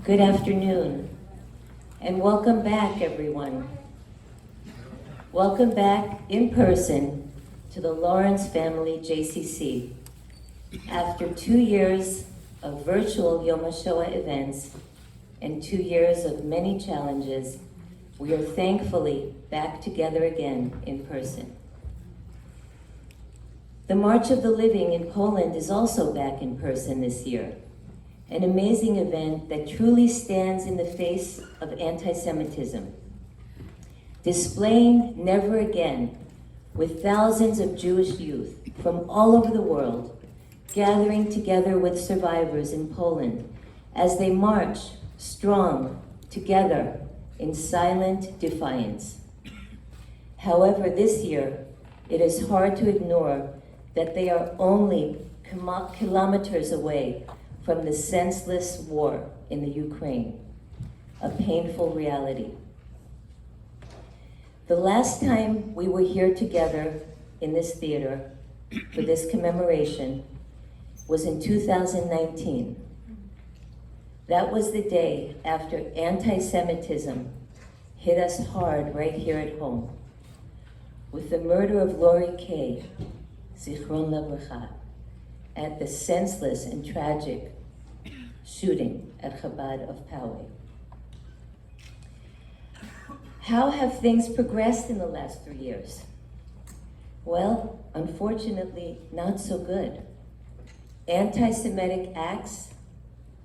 Good afternoon, and welcome back, everyone. Welcome back in person to the Lawrence Family JCC. After 2 years of virtual Yom Hashoah events and 2 years of many challenges, we are thankfully back together again in person. The March of the Living in Poland is also back in person this year, an amazing event that truly stands in the face of anti-Semitism, displaying Never Again with thousands of Jewish youth from all over the world, gathering together with survivors in Poland as they march strong together in silent defiance. However, this year, it is hard to ignore that they are only kilometers away from the senseless war in the Ukraine, a painful reality. The last time we were here together in this theater for this commemoration was in 2019. That was the day after anti-Semitism hit us hard right here at home, with the murder of Lori Kay, Zichron Lebracha, at the senseless and tragic shooting at Chabad of Poway. How have things progressed in the last 3 years? Well, unfortunately, not so good. Anti-Semitic acts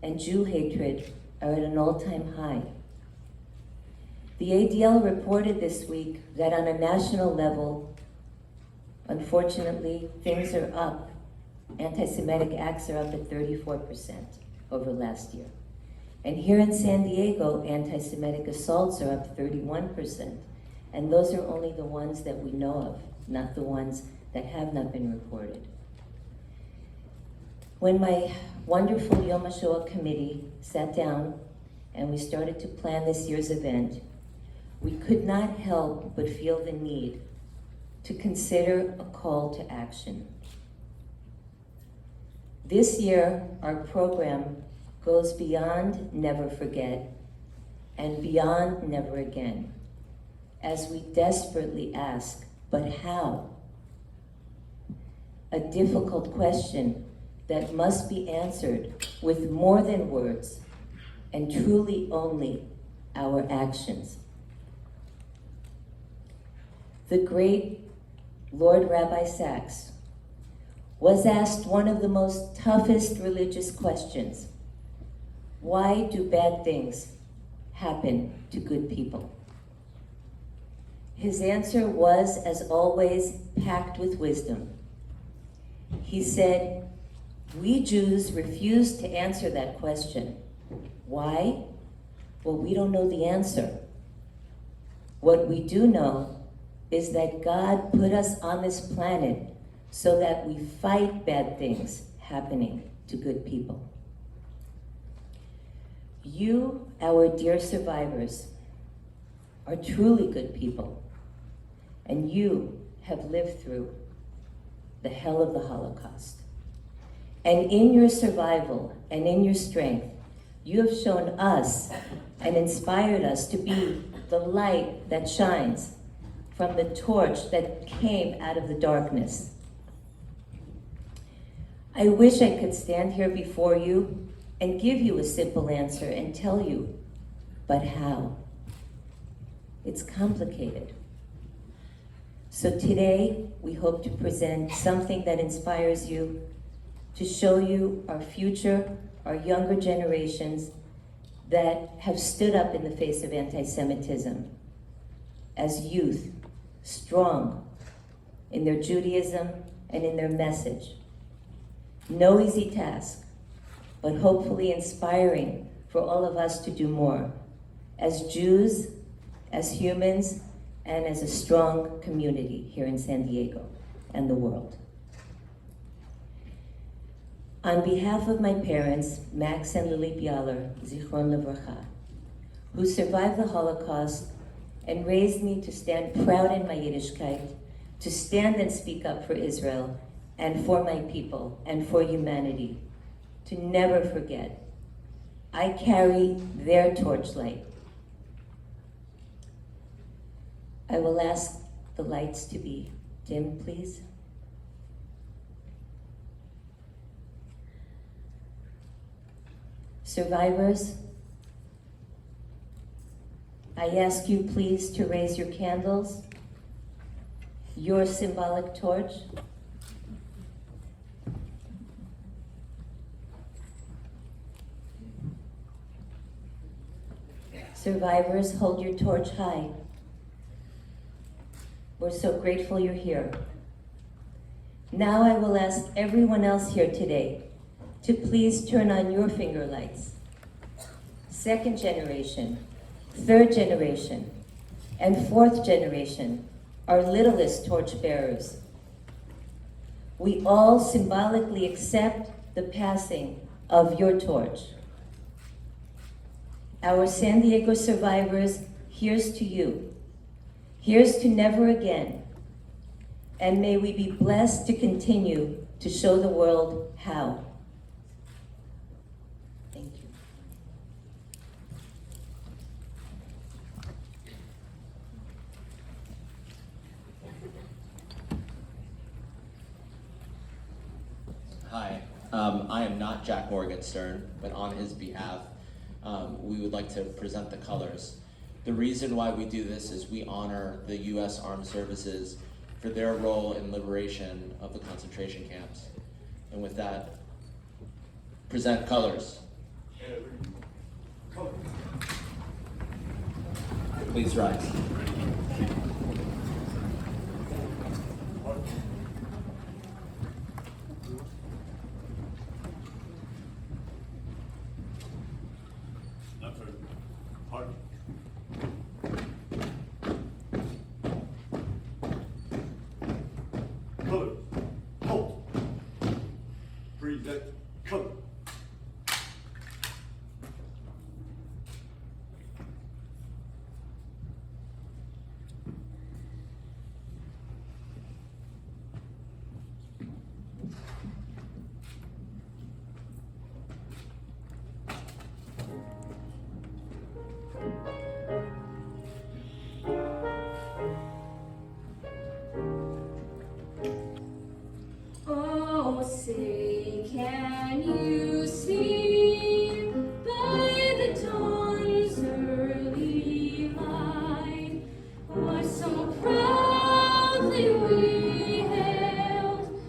and Jew hatred are at an all-time high. The ADL reported this week that on a national level, unfortunately, things are up. Anti-Semitic acts are up at 34% over last year. And here in San Diego, anti-Semitic assaults are up 31%. And those are only the ones that we know of, not the ones that have not been reported. When my wonderful Yom Hashoah committee sat down and we started to plan this year's event, we could not help but feel the need to consider a call to action. This year, our program goes beyond Never Forget and beyond Never Again, as we desperately ask, but how? A difficult question that must be answered with more than words and truly only our actions. The great Lord Rabbi Sachs was asked one of the most toughest religious questions: why do bad things happen to good people? His answer was, as always, packed with wisdom. He said, "We Jews refuse to answer that question. Why? Well, we don't know the answer. What we do know is that God put us on this planet so that we fight bad things happening to good people. You, our dear survivors, are truly good people, and you have lived through the hell of the Holocaust. And in your survival and in your strength, you have shown us and inspired us to be the light that shines from the torch that came out of the darkness. I wish I could stand here before you and give you a simple answer and tell you, but how? It's complicated. So today, we hope to present something that inspires you, to show you our future, our younger generations that have stood up in the face of anti-Semitism as youth, strong in their Judaism and in their message. No easy task, but hopefully inspiring for all of us to do more as Jews, as humans, and as a strong community here in San Diego and the world. On behalf of my parents, Max and Lily Bialer, Zichron Lebracha, who survived the Holocaust and raised me to stand proud in my Yiddishkeit, to stand and speak up for Israel and for my people and for humanity, to never forget, I carry their torchlight. I will ask the lights to be dim, please. Survivors, I ask you please to raise your candles, your symbolic torch. Survivors, hold your torch high. We're so grateful you're here. Now I will ask everyone else here today to please turn on your finger lights. Second generation, third generation, and fourth generation are littlest torch bearers. We all symbolically accept the passing of your torch. Our San Diego survivors, here's to you. Here's to never again. And may we be blessed to continue to show the world how. Thank you. Hi, I am not Jack Morgenstern, but on his behalf, we would like to present the colors. The reason why we do this is we honor the U.S. Armed Services for their role in liberation of the concentration camps. And with that, present colors. Please rise. Colors. Halt. Present color. Oh, say, can you see by the dawn's early light what so proudly we hailed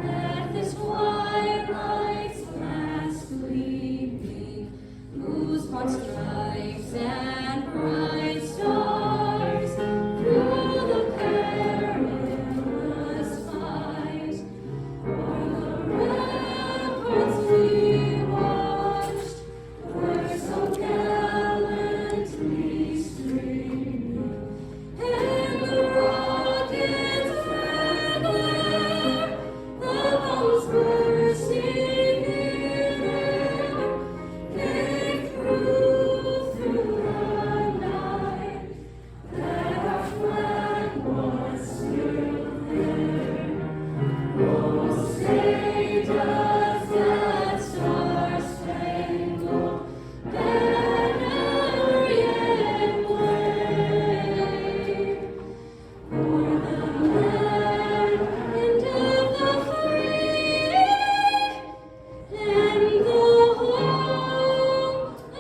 at this twilight's last gleaming, whose broad stripes and bright stars through the perilous fight ramparts we watched were so gallantly streaming, and the rockets' red glare, the bombs bursting in air, came through the night, that our flag was still there. Oh, say does that star-spangled banner yet wave o'er the land of the free and the home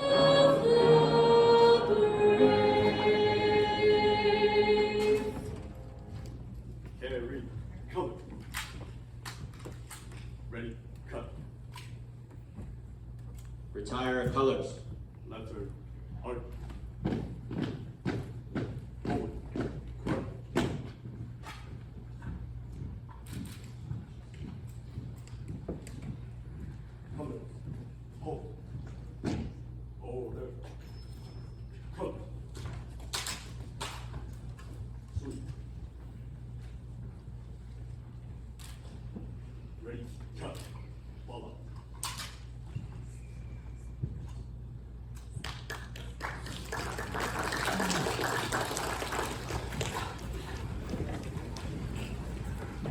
of the brave? Carry color. Ready, cut. Retire colors. Letter, art. Forward, front. Colors, hold. Order. Color. Sweep. Ready, cut. Follow.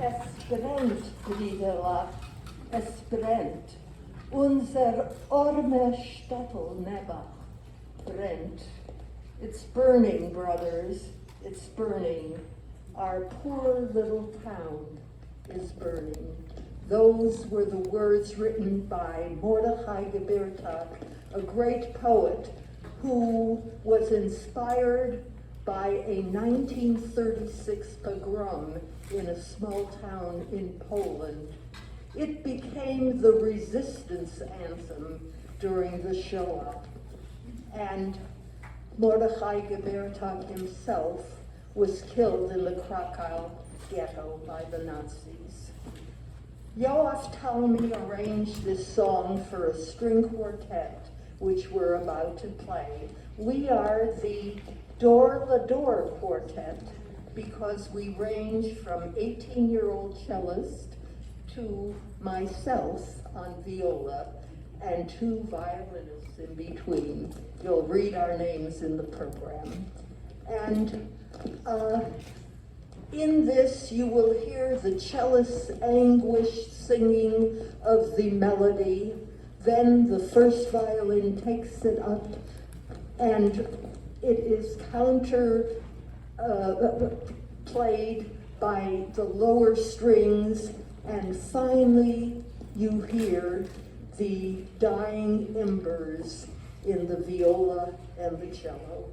Esperant, Brüder, Esperant. Unser arme Städtel Nebach brennt. It's burning, brothers. It's burning. Our poor little town is burning. Those were the words written by Mordechai Gebertak, a great poet who was inspired by a 1936 pogrom in a small town in Poland. It became the resistance anthem during the Shoah. And Mordechai Gebertak himself was killed in the Krakow ghetto by the Nazis. Yoav Talmi arranged this song for a string quartet, which we're about to play. We are the Door La Door Quartet because we range from 18-year-old cellist to myself on viola and 2 violinists in between. You'll read our names in the program. And in this, you will hear the cellist's anguished singing of the melody. Then the first violin takes it up, and it is played by the lower strings, and finally you hear the dying embers in the viola and the cello.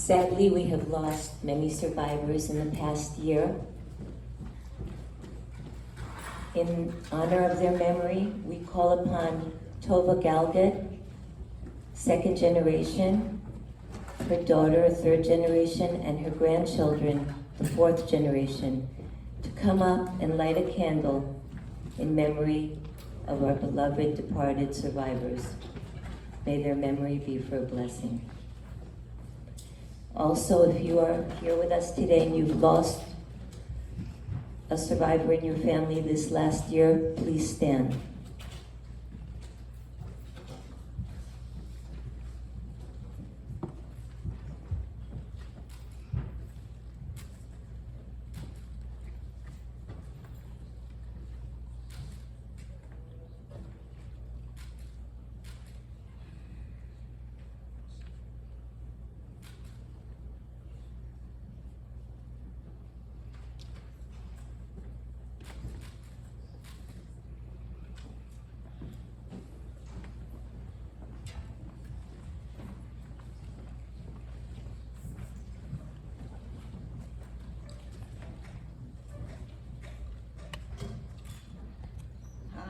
Sadly, we have lost many survivors in the past year. In honor of their memory, we call upon Tova Galgut, second generation, her daughter, third generation, and her grandchildren, the fourth generation, to come up and light a candle in memory of our beloved departed survivors. May their memory be for a blessing. Also, if you are here with us today and you've lost a survivor in your family this last year, please stand.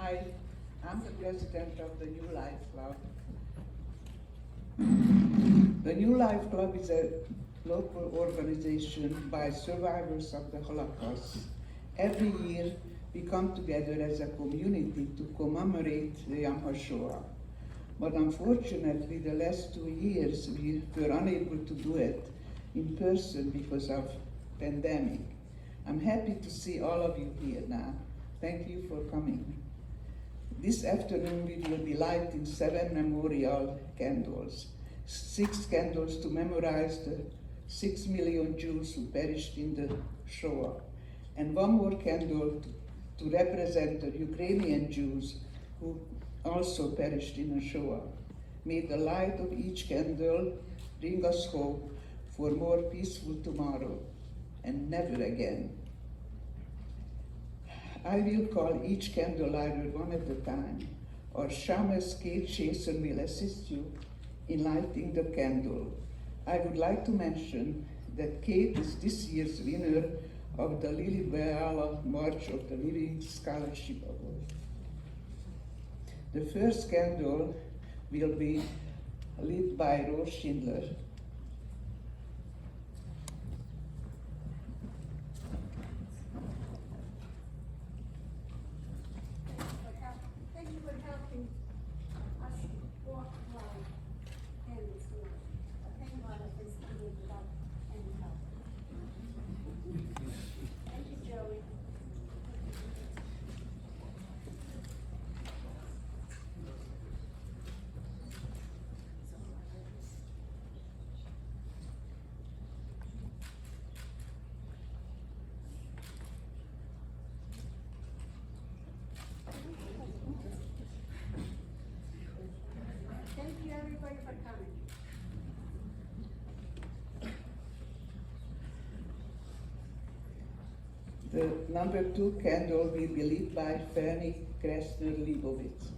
Hi, I'm the president of the New Life Club. The New Life Club is a local organization by survivors of the Holocaust. Every year, we come together as a community to commemorate the Yom Hashoah. But unfortunately, the last 2 years, we were unable to do it in person because of pandemic. I'm happy to see all of you here now. Thank you for coming. This afternoon we will be lighting 7 memorial candles. 6 candles to memorize the 6 million Jews who perished in the Shoah, and 1 more candle to represent the Ukrainian Jews who also perished in the Shoah. May the light of each candle bring us hope for a more peaceful tomorrow, and never again. I will call each candle lighter one at a time, or Shamus Kate Chasen will assist you in lighting the candle. I would like to mention that Kate is this year's winner of the Lily Beala March of the Living Scholarship Award. The first candle will be lit by Rose Schindler. Thank you for helping us walk around Henry's life. Thank God I was able without any help. Thank you, Joey. Thank you, everybody, for coming. The number 2 candle will be lit by Fanny Krasner-Leibowitz.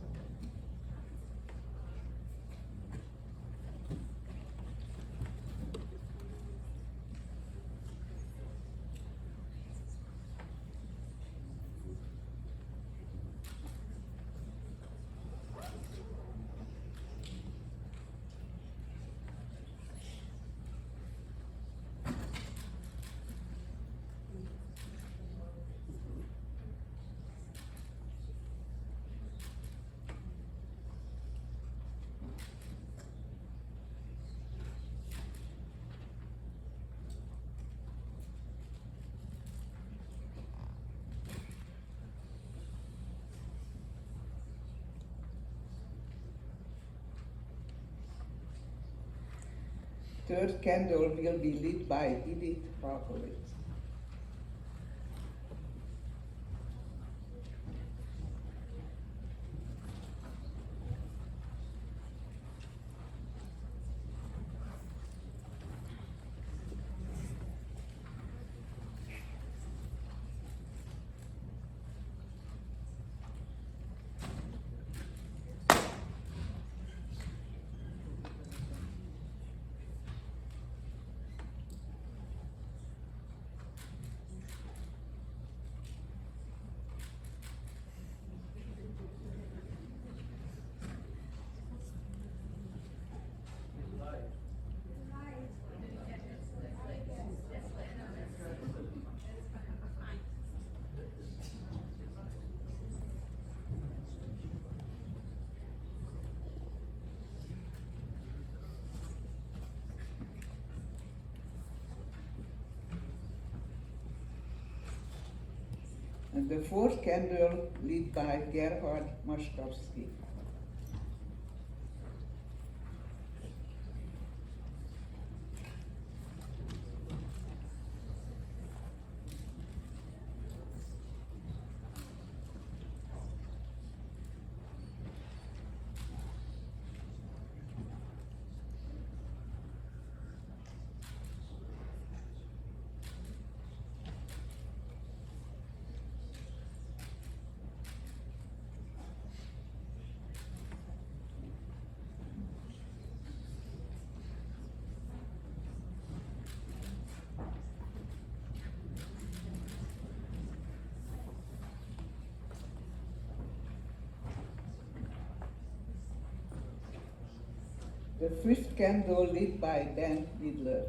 Third candle will be lit by Edith Falkowitz. And the fourth candle lit by Gerhard Moszkowski. The fifth candle lit by Dan Midler.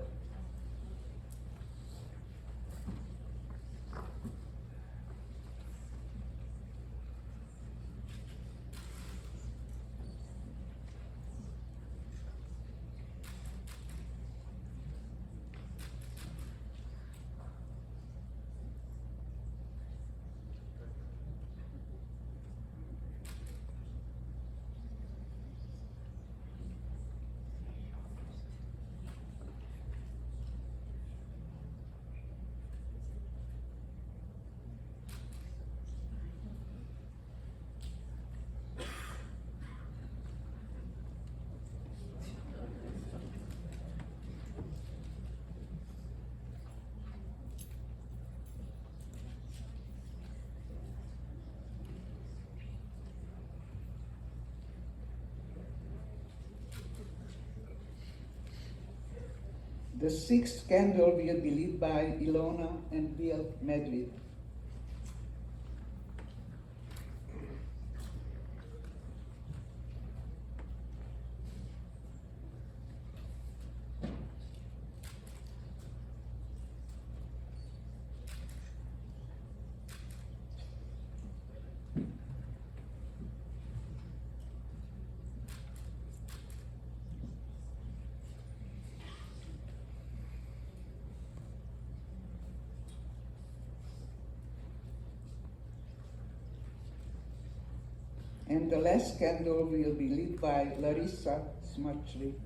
The sixth candle will be lit by Ilona and Bill Medved. And the last candle will be lit by Larissa Smotrich.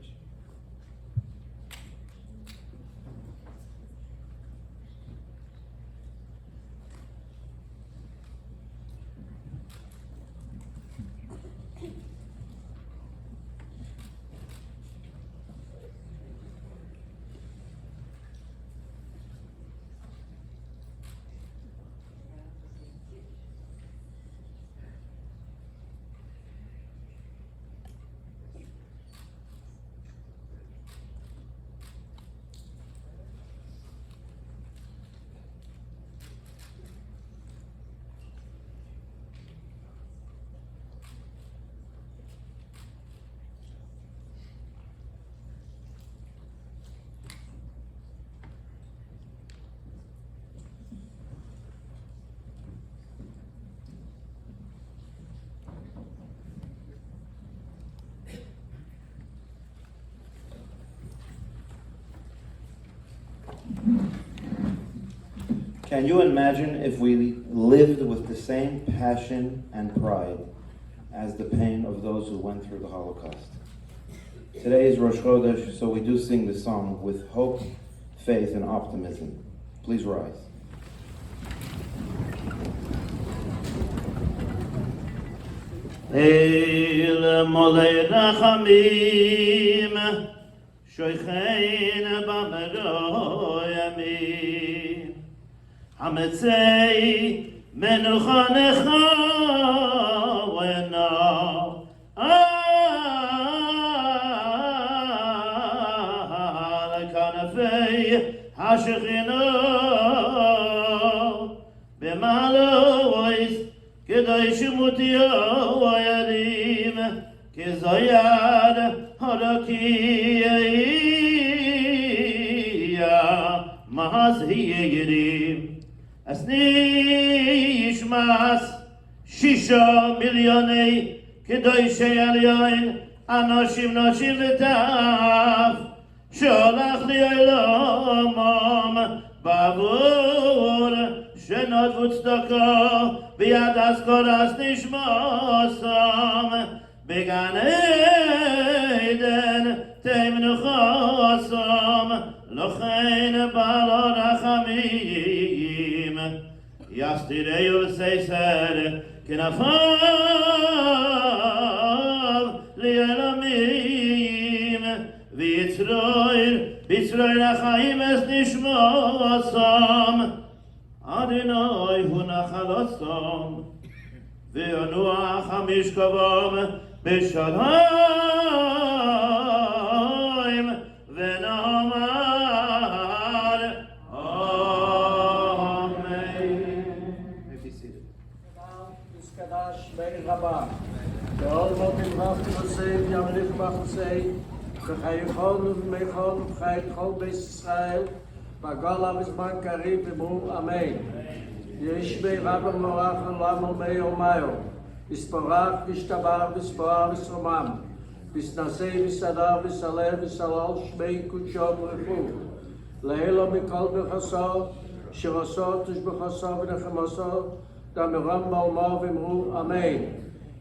Can you imagine if we lived with the same passion and pride as the pain of those who went through the Holocaust? Today is Rosh Chodesh, so we do sing the song with hope, faith, and optimism. Please rise. El Molei Rachamim, Shoichein B'Meroyamim, Hametzei Menucha Necha V'Yana Al Kanafei HaShechina B'Malois Kedai Shemutio V'Yarim Kezayad Harakiya Mahazhiyirim Asni Yishmas 6 מיליוני קדושי עליון אנשים נשים וטף שולח לי אלוהים בעבור שנות Tzedakot v'tzedakah, v'yadas koras nishmosam, Began Eden, Temnuchosam, Lochein Balor Achamim, Yastireu Seiser, Kenafav, Lielamim, Vitzroir Achaim es Nishmosam, Adonai hu nachalosam, Ve'anuach hamishkavam, B'shalayim v'namar. Amen. May be seated. Iskadash Meir Rabba. The Almighty Rav to save Yamrich Machsei. Chaychol Mechol Chaychol Beis Israel. Bagal Amizman Karib V'mu Amen. Yeshmei Rabba Morach Lamo Meir Mayo. Isparach, Ishtabar, Vispar, Visromam, Visnasei, Visadar, Visaler, Visalal, Shmei, Kutshov, Refu, Leelo Mikol Bechasor, Shirosor, Tishbechasor, V'nechemosor, Damiram Malmor, V'imru, Amen.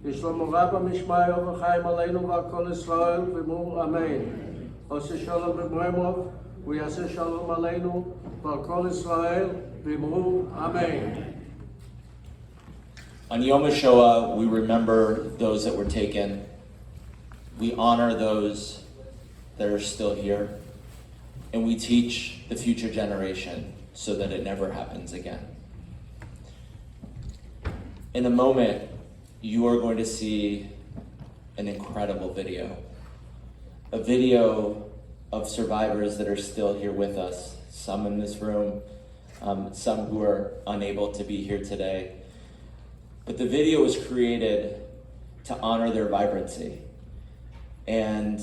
Yishlomo Rabba Mishmayo, V'chaim Aleinu, V'akol Israel, V'imru, Amen. Ose Shalom V'mremov, V'yase Shalom Aleinu, V'akol Israel, V'imru, Amen. On Yom Hashoah, we remember those that were taken. We honor those that are still here. And we teach the future generation so that it never happens again. In a moment, you are going to see an incredible video. A video of survivors that are still here with us. Some in this room, some who are unable to be here today. But the video was created to honor their vibrancy. And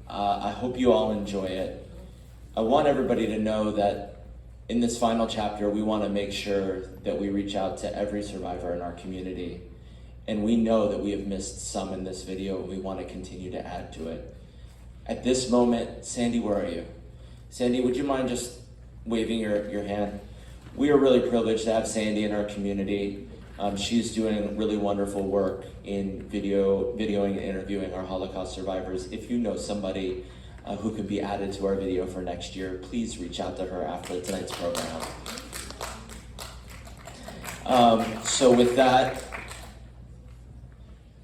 I hope you all enjoy it. I want everybody to know that in this final chapter, we want to make sure that we reach out to every survivor in our community. And we know that we have missed some in this video, and we want to continue to add to it. At this moment, Sandy, where are you? Sandy, would you mind just waving your hand? We are really privileged to have Sandy in our community. She's doing really wonderful work in videoing and interviewing our Holocaust survivors. If you know somebody who could be added to our video for next year, please reach out to her after tonight's program. So with that,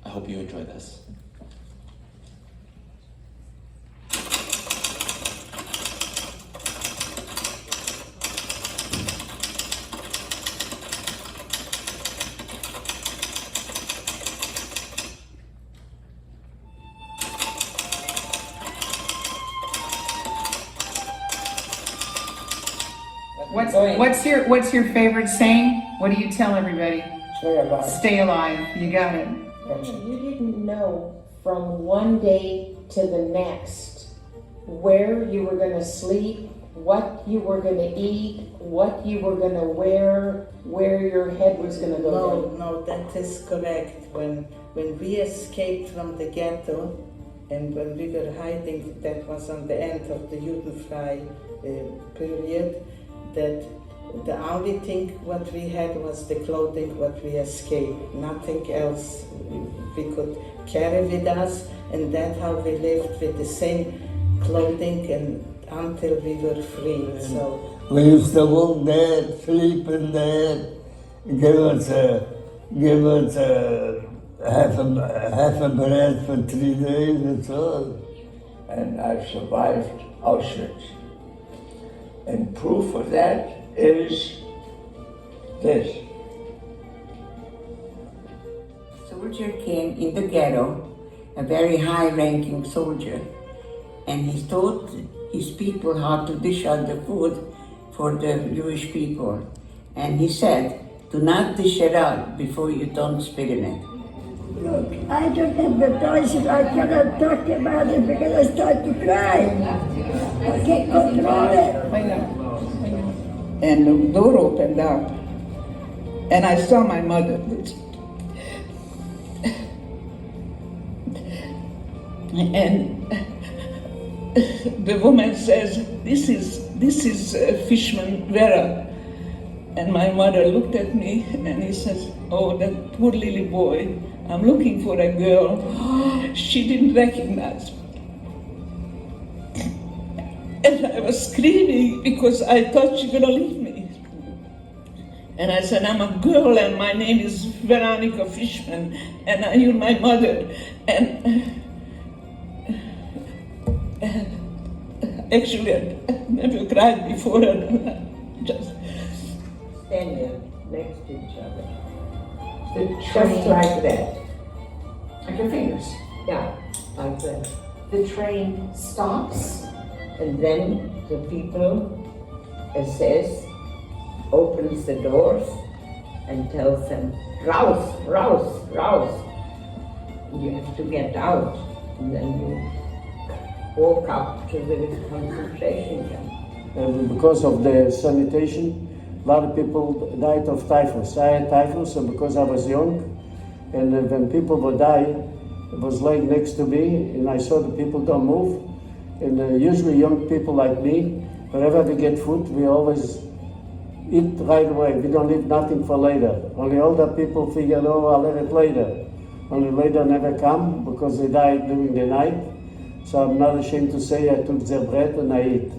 I hope you enjoy this. What's your favorite saying? What do you tell everybody? Stay alive. Stay alive. You got it. You didn't know from one day to the next where you were going to sleep, what you were going to eat, what you were going to wear, where your head was going to go down. No, that is correct. When we escaped from the ghetto and when we were hiding, that was on the end of the Judenfrei period, that the only thing what we had was the clothing what we escaped, nothing else we could carry with us, and that's how we lived with the same clothing and until we were free. So we used to walk there, sleep in there, give us half a bread for 3 days, that's all. And I survived Auschwitz. And proof of that is this. Soldier came in the ghetto, a very high-ranking soldier, and he taught his people how to dish out the food for the Jewish people. And he said, do not dish it out before you don't spit in it. Look, I don't have the voice, I cannot talk about it because I start to cry. I can't control it. And the door opened up, and I saw my mother. And the woman says, "This is Fishman Vera." And my mother looked at me and he says, oh, that poor little boy, I'm looking for a girl. She didn't recognize me. And I was screaming because I thought she was gonna leave me. And I said, I'm a girl and my name is Veronica Fishman and you're my mother. And actually, I never cried before and I just Stand there next to each other. The Just like that. Like your fingers. Yeah, like that. The train stops. And then the people, SS, opens the doors and tells them, raus, raus, raus. You have to get out. And then you walk up to the concentration camp. And because of the sanitation, a lot of people died of typhus. I had typhus, and because I was young, and when people would die, it was laying next to me, and I saw the people don't move. And usually young people like me, whenever we get food, we always eat right away. We don't leave nothing for later. Only older people figure, oh, I'll have it later. Only later never come because they died during the night. So I'm not ashamed to say I took their bread and I eat.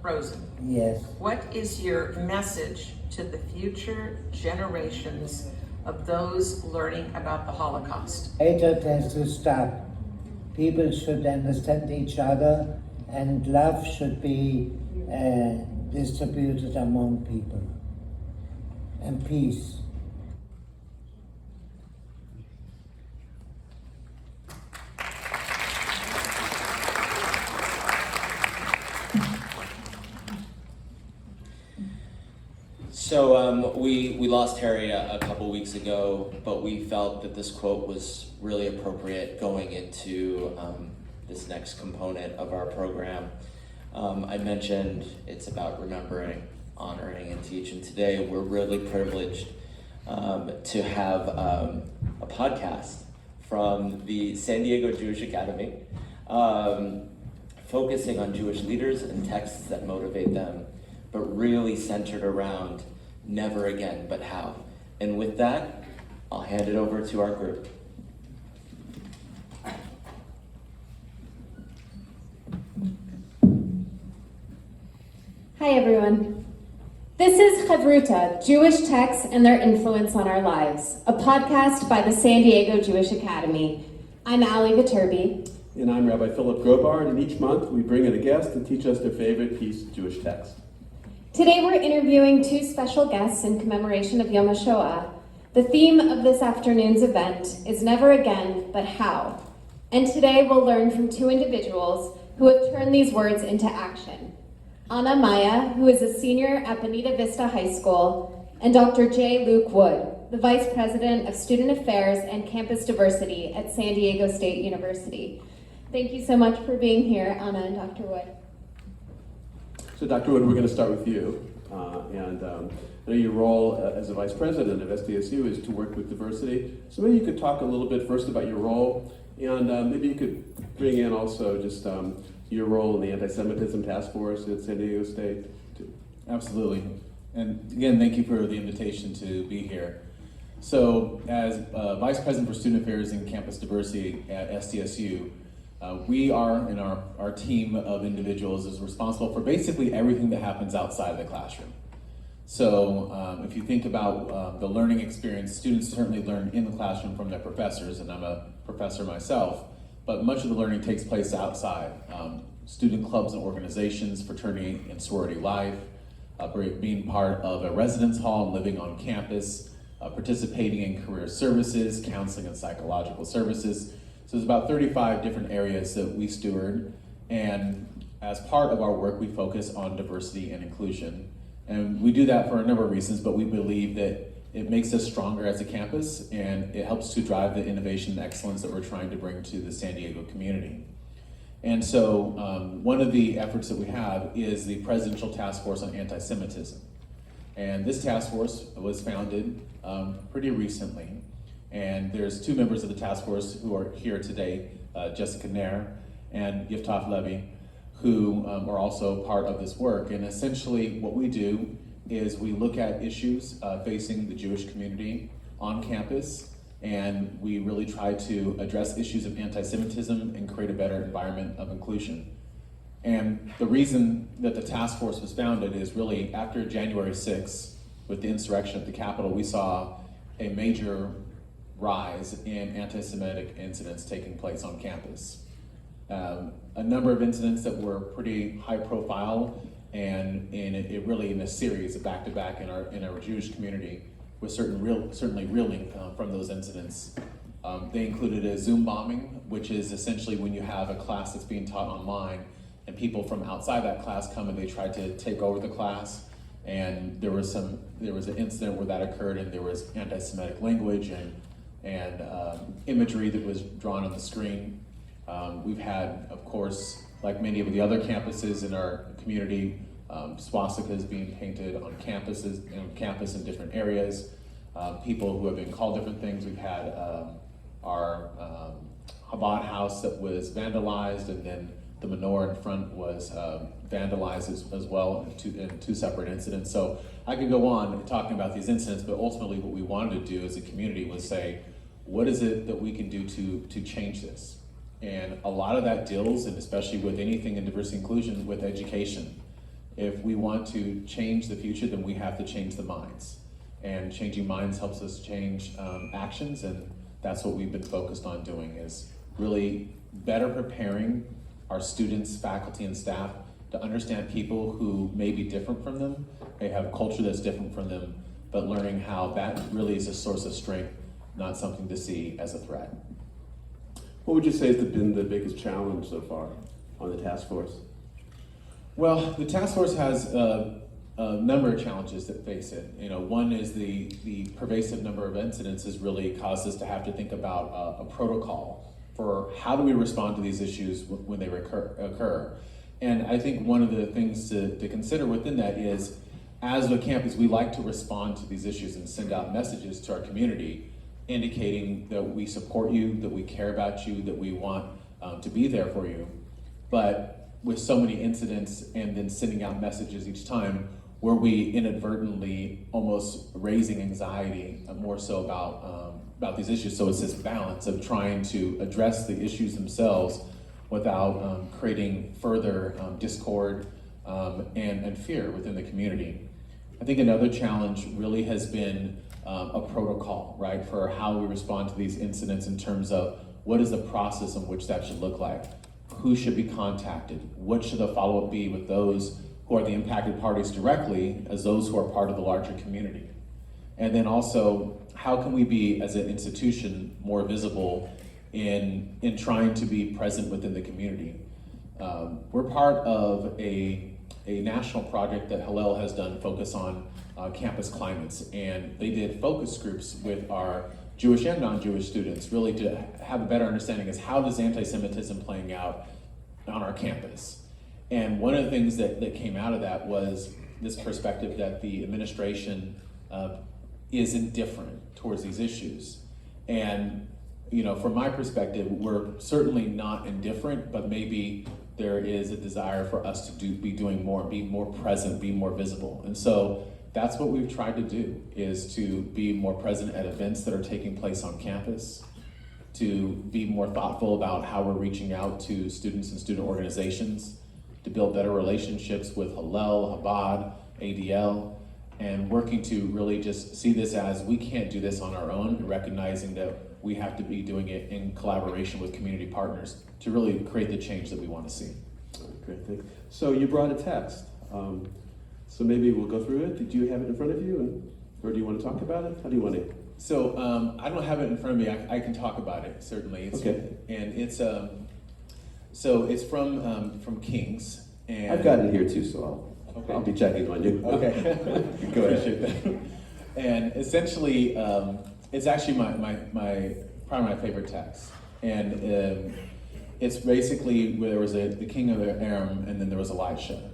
Rosen, Yes. what is your message to the future generations of those learning about the Holocaust? Hatred has to stop. People should understand each other, and love should be distributed among people. And peace. So we lost Harry a couple weeks ago, but we felt that this quote was really appropriate going into this next component of our program. I mentioned it's about remembering, honoring, and teaching. Today we're really privileged to have a podcast from the San Diego Jewish Academy, focusing on Jewish leaders and texts that motivate them, but really centered around never again, but how. And with that, I'll hand it over to our group. Hi everyone. This is Chavruta, Jewish Texts and Their Influence on Our Lives, a podcast by the San Diego Jewish Academy. I'm Ali Viterbi. And I'm Rabbi Philip Grobard, and each month we bring in a guest to teach us their favorite piece of Jewish text. Today we're interviewing two special guests in commemoration of Yom Hashoah. The theme of this afternoon's event is Never Again, but How. And today we'll learn from two individuals who have turned these words into action. Anna Maya, who is a senior at Bonita Vista High School, and Dr. J. Luke Wood, the Vice President of Student Affairs and Campus Diversity at San Diego State University. Thank you so much for being here, Anna and Dr. Wood. So Dr. Wood, we're going to start with you. I know your role as a Vice President of SDSU is to work with diversity. So maybe you could talk a little bit first about your role, and maybe you could bring in also just your role in the Anti-Semitism Task Force at San Diego State. Absolutely. And again, thank you for the invitation to be here. So as Vice President for Student Affairs and Campus Diversity at SDSU, we are, and our team of individuals is responsible for basically everything that happens outside of the classroom. So if you think about the learning experience, students certainly learn in the classroom from their professors, and I'm a professor myself, but much of the learning takes place outside. Student clubs and organizations, fraternity and sorority life, being part of a residence hall and living on campus, participating in career services, counseling and psychological services. So there's about 35 different areas that we steward, and as part of our work, we focus on diversity and inclusion. And we do that for a number of reasons, but we believe that it makes us stronger as a campus, and it helps to drive the innovation and excellence that we're trying to bring to the San Diego community. And so one of the efforts that we have is the Presidential Task Force on Anti-Semitism. And this task force was founded pretty recently. And there's two members of the task force who are here today, Jessica Nair and Yiftach Levy, who are also part of this work. And essentially what we do is we look at issues facing the Jewish community on campus, and we really try to address issues of anti-Semitism and create a better environment of inclusion. And the reason that the task force was founded is really after January 6th, with the insurrection at the Capitol, we saw a major rise in anti-Semitic incidents taking place on campus. A number of incidents that were pretty high profile, and it really in a series of back-to-back in our Jewish community, was certainly reeling from those incidents. They included a Zoom bombing, which is essentially when you have a class that's being taught online and people from outside that class come and they try to take over the class. And there was an incident where that occurred, and there was anti-Semitic language and imagery that was drawn on the screen. We've had, of course, like many of the other campuses in our community, swastikas being painted on campus in different areas. People who have been called different things. We've had our Chabad house that was vandalized, and then the menorah in front was vandalized as well in two separate incidents. So I could go on talking about these incidents, but ultimately what we wanted to do as a community was say, what is it that we can do to change this? And a lot of that deals, and especially with anything in diversity inclusion, with education. If we want to change the future, then we have to change the minds. And changing minds helps us change actions, and that's what we've been focused on doing, is really better preparing our students, faculty, and staff to understand people who may be different from them, may have culture that's different from them, but learning how that really is a source of strength, not something to see as a threat. What would you say has been the biggest challenge so far on the task force? Well, the task force has a number of challenges that face it. One is the pervasive number of incidents has really caused us to have to think about a protocol for how do we respond to these issues when they occur. And I think one of the things to consider within that is, as a campus, we like to respond to these issues and send out messages to our community indicating that we support you, that we care about you, that we want to be there for you. But with so many incidents and then sending out messages each time, were we inadvertently almost raising anxiety more so about these issues? So it's this balance of trying to address the issues themselves without creating further discord and fear within the community. I think another challenge really has been a protocol, right, for how we respond to these incidents in terms of what is the process in which that should look like, who should be contacted, what should the follow-up be with those who are the impacted parties directly as those who are part of the larger community. And then also, how can we be, as an institution, more visible in trying to be present within the community? We're part of a national project that Hillel has done, focus on campus climates, and they did focus groups with our Jewish and non-Jewish students, really to have a better understanding is how does anti-Semitism playing out on our campus. And one of the things that came out of that was this perspective that the administration is indifferent towards these issues. And from my perspective, we're certainly not indifferent, but maybe there is a desire for us to be doing more, be more present, be more visible. And so that's what we've tried to do, is to be more present at events that are taking place on campus, to be more thoughtful about how we're reaching out to students and student organizations, to build better relationships with Hillel, Chabad, ADL, and working to really just see this as we can't do this on our own, and recognizing that we have to be doing it in collaboration with community partners to really create the change that we want to see. Great, thanks. So you brought a text. So maybe we'll go through it. Did you have it in front of you, or do you want to talk about it? How do you want to? So I don't have it in front of me. I can talk about it, certainly. Okay. And it's so it's from Kings. And I've got it here too, so I'll be checking on you. Okay. Go ahead. And essentially, it's actually probably my favorite text. And it's basically where there was the king of Aram, and then there was Elisha.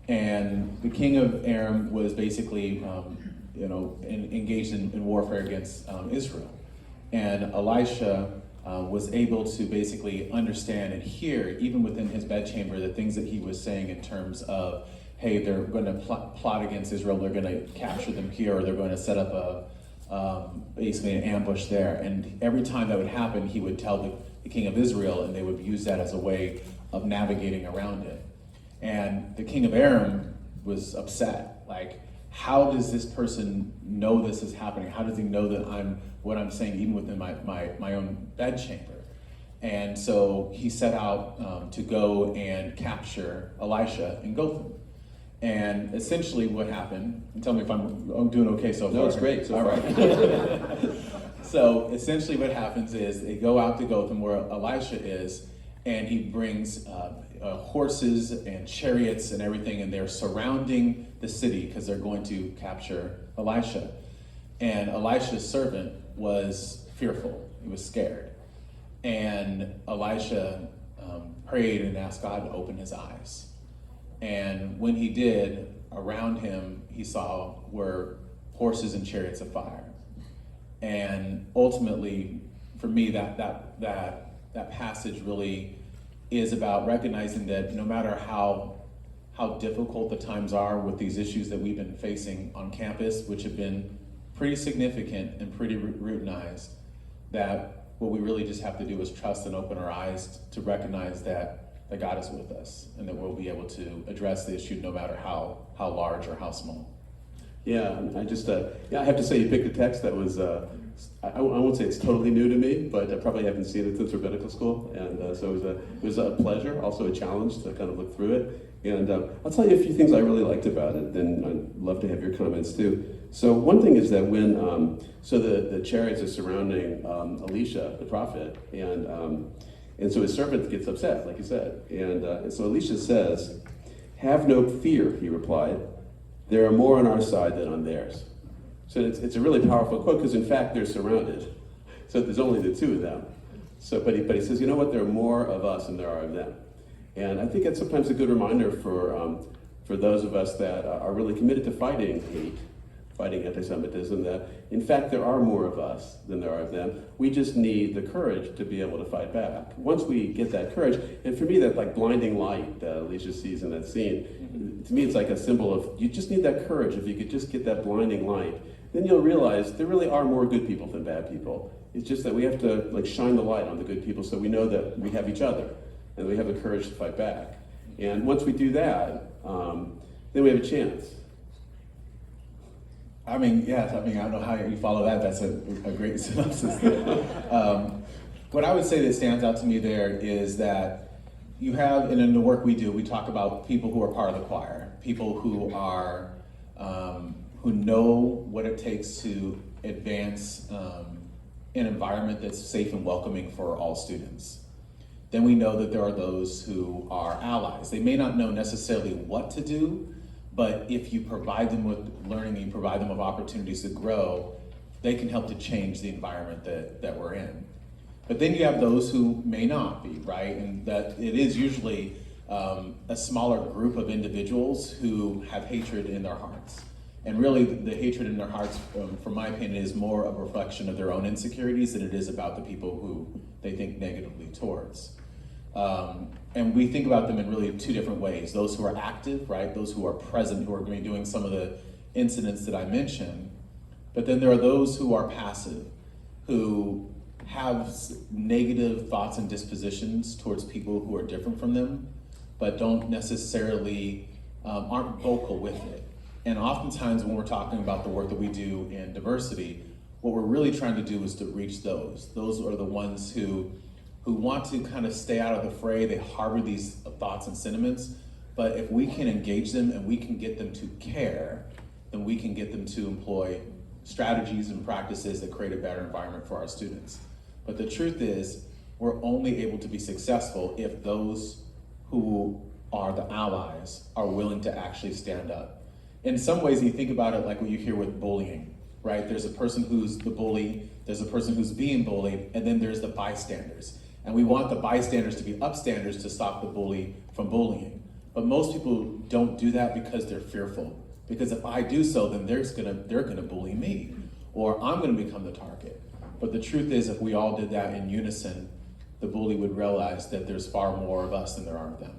And the king of Aram was basically, engaged in warfare against Israel. And Elisha was able to basically understand and hear, even within his bedchamber, the things that he was saying in terms of, hey, they're going to plot against Israel, they're going to capture them here, or they're going to set up basically an ambush there. And every time that would happen, he would tell the king of Israel, and they would use that as a way of navigating around it. And the king of Aram was upset. Like, how does this person know this is happening? How does he know that what I'm saying even within my own bedchamber? And so he set out to go and capture Elisha in Gotham. And essentially what happened, and tell me if I'm doing okay so far. No, it's great so All far. right. So essentially what happens is they go out to Gotham where Elisha is, and he brings horses and chariots and everything, and they're surrounding the city because they're going to capture Elisha. And Elisha's servant was fearful. He was scared. And Elisha prayed and asked God to open his eyes. And when he did, around him he saw were horses and chariots of fire. And ultimately, for me, that passage really is about recognizing that no matter how difficult the times are with these issues that we've been facing on campus, which have been pretty significant and pretty routinized, that what we really just have to do is trust and open our eyes to recognize that that God is with us, and that we'll be able to address the issue no matter how large or how small. Yeah, I just, I have to say you picked a text that was, I won't say it's totally new to me, but I probably haven't seen it since rabbinical school, and so it was a pleasure, also a challenge to kind of look through it. And I'll tell you a few things I really liked about it, and I'd love to have your comments too. So one thing is that when, so the chariots are surrounding Elisha, the prophet, and so his servant gets upset, like you said. And so Elisha says, "Have no fear," he replied. "There are more on our side than on theirs." So it's a really powerful quote, because in fact they're surrounded. So there's only the two of them. So, but he says, you know what, there are more of us than there are of them. And I think that's sometimes a good reminder for those of us that are really committed to fighting hate, fighting anti-Semitism, that in fact there are more of us than there are of them. We just need the courage to be able to fight back. Once we get that courage, and for me that like blinding light that Alicia sees in that scene, to me it's like a symbol of, you just need that courage. If you could just get that blinding light, then you'll realize there really are more good people than bad people. It's just that we have to like shine the light on the good people so we know that we have each other and we have the courage to fight back. And once we do that, then we have a chance. I mean, yes, I don't know how you follow that. That's a great synopsis. What I would say that stands out to me there is that you have, and in the work we do, we talk about people who are part of the choir, people who are, who know what it takes to advance an environment that's safe and welcoming for all students. Then we know that there are those who are allies. They may not know necessarily what to do, but if you provide them with learning and you provide them with opportunities to grow, they can help to change the environment that we're in. But then you have those who may not be, right? And that it is usually a smaller group of individuals who have hatred in their hearts. And really the hatred in their hearts, from my opinion, is more a reflection of their own insecurities than it is about the people who they think negatively towards. And we think about them in really two different ways. Those who are active, right? Those who are present, who are going to be doing some of the incidents that I mentioned. But then there are those who are passive, who have negative thoughts and dispositions towards people who are different from them, but don't necessarily, aren't vocal with it. And oftentimes when we're talking about the work that we do in diversity, what we're really trying to do is to reach those. Those are the ones who want to kind of stay out of the fray. They harbor these thoughts and sentiments, but if we can engage them and we can get them to care, then we can get them to employ strategies and practices that create a better environment for our students. But the truth is, we're only able to be successful if those who are the allies are willing to actually stand up. In some ways, you think about it like what you hear with bullying, right? There's a person who's the bully, there's a person who's being bullied, and then there's the bystanders. And we want the bystanders to be upstanders to stop the bully from bullying. But most people don't do that because they're fearful. Because if I do so, then they're gonna bully me, or I'm gonna become the target. But the truth is, if we all did that in unison, the bully would realize that there's far more of us than there are of them.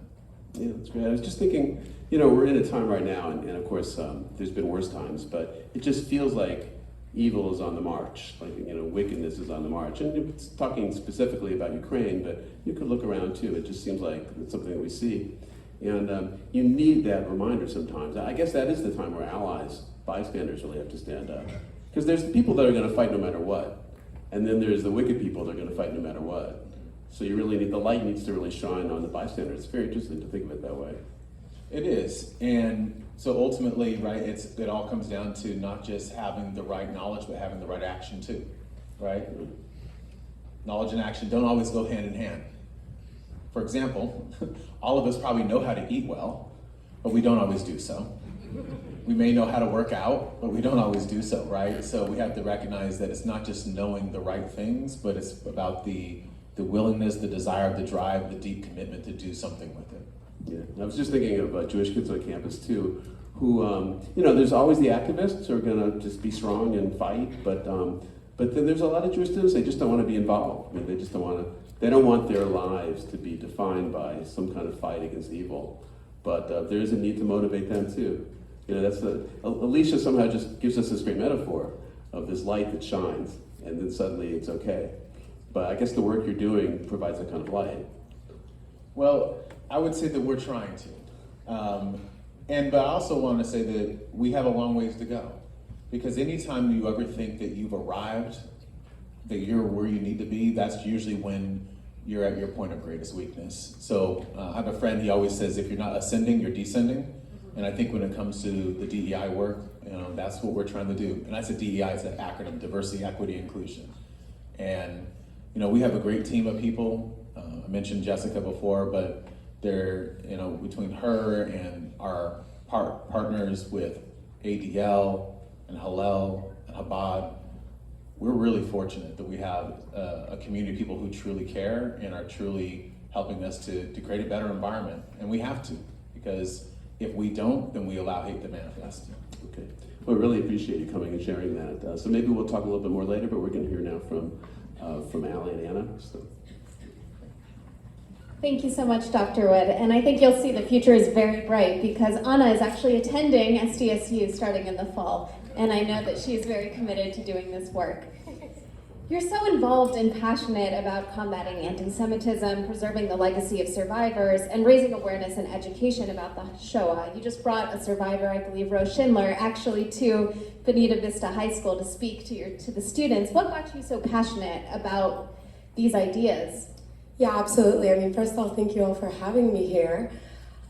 Yeah, that's great. I was just thinking, you know, we're in a time right now, and of course, there's been worse times, but it just feels like evil is on the march, like, you know, wickedness is on the march. And it's talking specifically about Ukraine, but you could look around too. It just seems like it's something that we see. And you need that reminder sometimes. I guess that is the time where allies, bystanders really have to stand up. Because there's the people that are going to fight no matter what. And then there's the wicked people that are going to fight no matter what. So you really need, the light needs to really shine on the bystanders. It's very interesting to think of it that way. It is, and so ultimately, right, it all comes down to not just having the right knowledge, but having the right action too, right? Knowledge and action don't always go hand in hand. For example, all of us probably know how to eat well, but we don't always do so. We may know how to work out, but we don't always do so, right? So we have to recognize that it's not just knowing the right things, but it's about the willingness, the desire, the drive, the deep commitment to do something with it. Yeah, I was just thinking of Jewish kids on campus too, who, you know, there's always the activists who are gonna just be strong and fight, but then there's a lot of Jewish students, they just don't want to be involved. I mean, they just don't want to, they don't want their lives to be defined by some kind of fight against evil. But there is a need to motivate them too. You know, that's Alicia somehow just gives us this great metaphor of this light that shines, and then suddenly it's okay. But I guess the work you're doing provides that kind of light. Well, I would say that we're trying to. But I also want to say that we have a long ways to go. Because anytime you ever think that you've arrived, that you're where you need to be, that's usually when you're at your point of greatest weakness. So I have a friend, he always says, if you're not ascending, you're descending. And I think when it comes to the DEI work, that's what we're trying to do. And I said DEI is an acronym, diversity, equity, inclusion. And we have a great team of people. I mentioned Jessica before, but they're, between her and our partners with ADL and Hillel and Chabad, we're really fortunate that we have a community of people who truly care and are truly helping us to create a better environment. And we have to, because if we don't, then we allow hate to manifest. Okay. Well, I really appreciate you coming and sharing that. So maybe we'll talk a little bit more later, but we're going to hear now from Allie and Anna. So. Thank you so much, Dr. Wood. And I think you'll see the future is very bright because Anna is actually attending SDSU starting in the fall. And I know that she is very committed to doing this work. You're so involved and passionate about combating anti-Semitism, preserving the legacy of survivors, and raising awareness and education about the Shoah. You just brought a survivor, I believe, Rose Schindler, actually to Bonita Vista High School to speak to the students. What got you so passionate about these ideas? Yeah, absolutely. I mean, first of all, thank you all for having me here.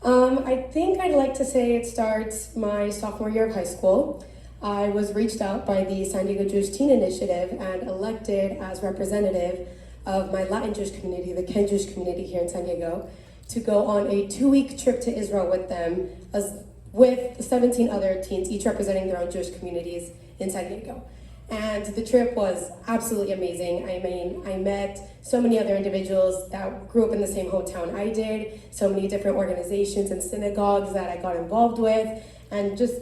I think I'd like to say it starts my sophomore year of high school. I was reached out by the San Diego Jewish Teen Initiative and elected as representative of my Latin Jewish community, the Ken Jewish community here in San Diego, to go on a 2-week trip to Israel with them, with 17 other teens, each representing their own Jewish communities in San Diego. And the trip was absolutely amazing. I mean, I met so many other individuals that grew up in the same hometown I did, so many different organizations and synagogues that I got involved with, and just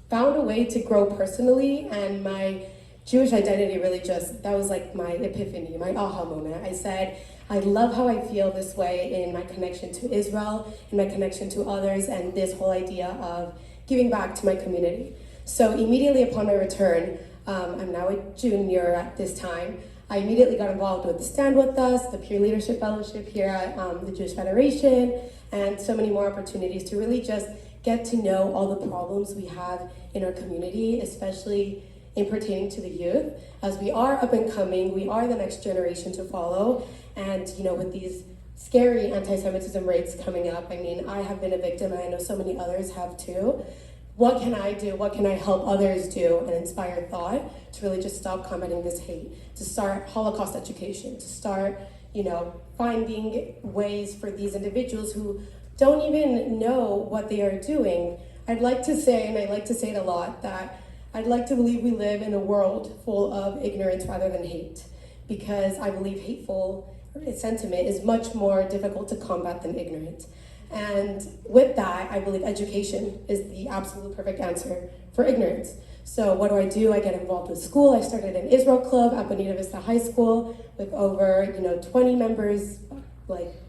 found a way to grow personally. And my Jewish identity really that was like my epiphany, my aha moment. I said, I love how I feel this way in my connection to Israel, in my connection to others, and this whole idea of giving back to my community. So immediately upon my return, I'm now a junior at this time, I immediately got involved with the Stand With Us, the Peer Leadership Fellowship here at the Jewish Federation, and so many more opportunities to really just get to know all the problems we have in our community, especially in pertaining to the youth. As we are up and coming, we are the next generation to follow, and with these scary anti-Semitism rates coming up, I mean, I have been a victim, and I know so many others have too. What can I do? What can I help others do and inspire thought to really just stop combating this hate, to start Holocaust education, to start, finding ways for these individuals who don't even know what they are doing. I'd like to say, and I like to say it a lot, that I'd like to believe we live in a world full of ignorance rather than hate, because I believe hateful sentiment is much more difficult to combat than ignorant. And with that, I believe education is the absolute perfect answer for ignorance. So what do? I get involved with school. I started an Israel club at Bonita Vista High School with over 20 members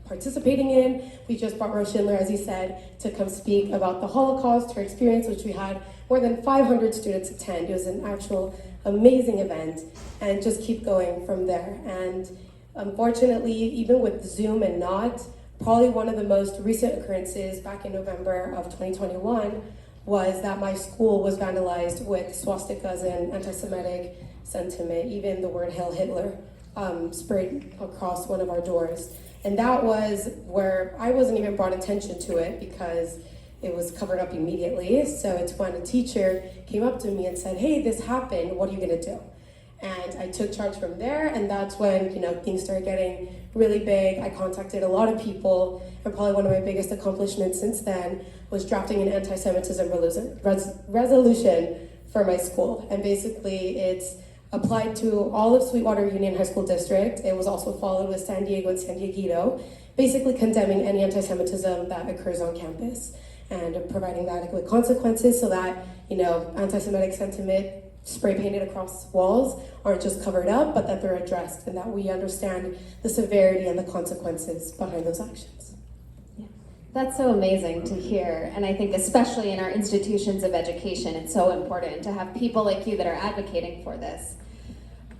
participating in. We just brought Rose Schindler, as you said, to come speak about the Holocaust, her experience, which we had more than 500 students attend. It was an actual amazing event, and just keep going from there. And unfortunately, even with Zoom and not, probably one of the most recent occurrences back in November of 2021 was that my school was vandalized with swastikas and anti-Semitic sentiment, even the word Hail Hitler sprayed across one of our doors. And that was where I wasn't even brought attention to it because it was covered up immediately. So it's when a teacher came up to me and said, hey, this happened, what are you gonna do? And I took charge from there, and that's when things started getting really big. I contacted a lot of people, and probably one of my biggest accomplishments since then was drafting an anti-Semitism resolution for my school. And basically it's applied to all of Sweetwater Union High School District. It was also followed with San Diego and San Diego, basically condemning any anti-Semitism that occurs on campus and providing the adequate consequences so that, anti-Semitic sentiment spray painted across walls aren't just covered up, but that they're addressed and that we understand the severity and the consequences behind those actions. Yeah. That's so amazing to hear. And I think especially in our institutions of education, it's so important to have people like you that are advocating for this.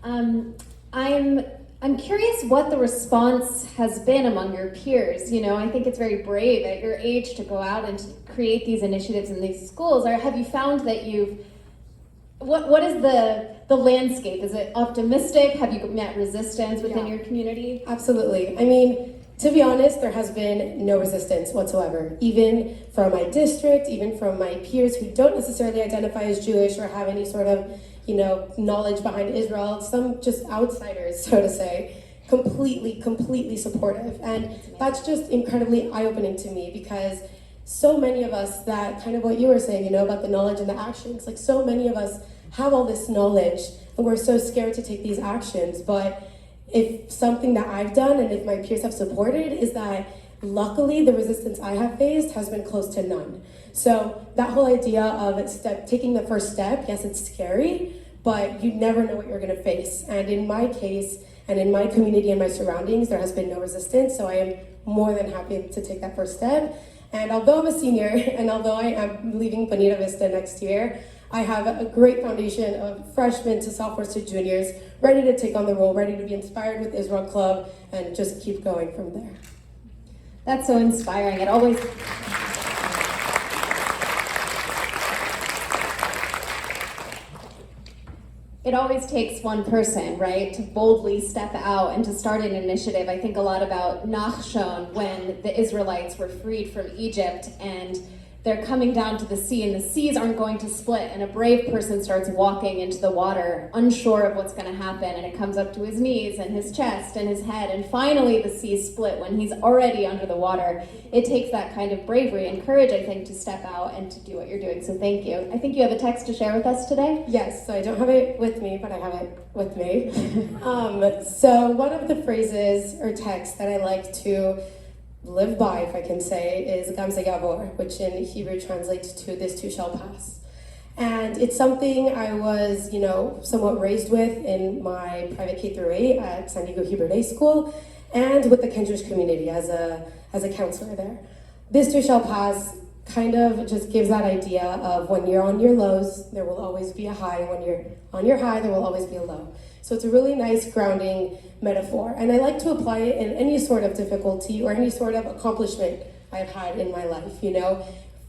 I'm I'm curious what the response has been among your peers. You know, I think it's very brave at your age to go out and to create these initiatives in these schools. Or have you found that what is the landscape? Is it optimistic? Have you met resistance within your community? Absolutely. I mean, to be honest, there has been no resistance whatsoever, even from my district, even from my peers who don't necessarily identify as Jewish or have any sort of, knowledge behind Israel, some just outsiders, so to say, completely supportive. And that's just incredibly eye-opening to me, because so many of us, that kind of what you were saying, about the knowledge and the actions, like so many of us have all this knowledge and we're so scared to take these actions. But if something that I've done and if my peers have supported is that luckily the resistance I have faced has been close to none. So that whole idea of taking the first step, yes, it's scary, but you never know what you're gonna face. And in my case, and in my community and my surroundings, there has been no resistance. So I am more than happy to take that first step. And although I'm a senior, and although I am leaving Bonita Vista next year, I have a great foundation of freshmen to sophomores to juniors, ready to take on the role, ready to be inspired with Israel Club, and just keep going from there. That's so inspiring. It always takes one person, right, to boldly step out and to start an initiative. I think a lot about Nachshon, when the Israelites were freed from Egypt and they're coming down to the sea and the seas aren't going to split, and a brave person starts walking into the water, unsure of what's going to happen, and it comes up to his knees and his chest and his head, and finally the seas split when he's already under the water. It takes that kind of bravery and courage, I think, to step out and to do what you're doing. So thank you. I think you have a text to share with us today? Yes, so I don't have it with me, but I have it with me. So one of the phrases or texts that I like to live by, if I can say, is Gam Ze Yavor, which in Hebrew translates to "this too shall pass." And it's something I was, somewhat raised with in my private K-8 at San Diego Hebrew Day School, and with the Ken Jewish community as a counselor there. This too shall pass kind of just gives that idea of when you're on your lows, there will always be a high. When you're on your high, there will always be a low. So it's a really nice grounding metaphor. And I like to apply it in any sort of difficulty or any sort of accomplishment I've had in my life,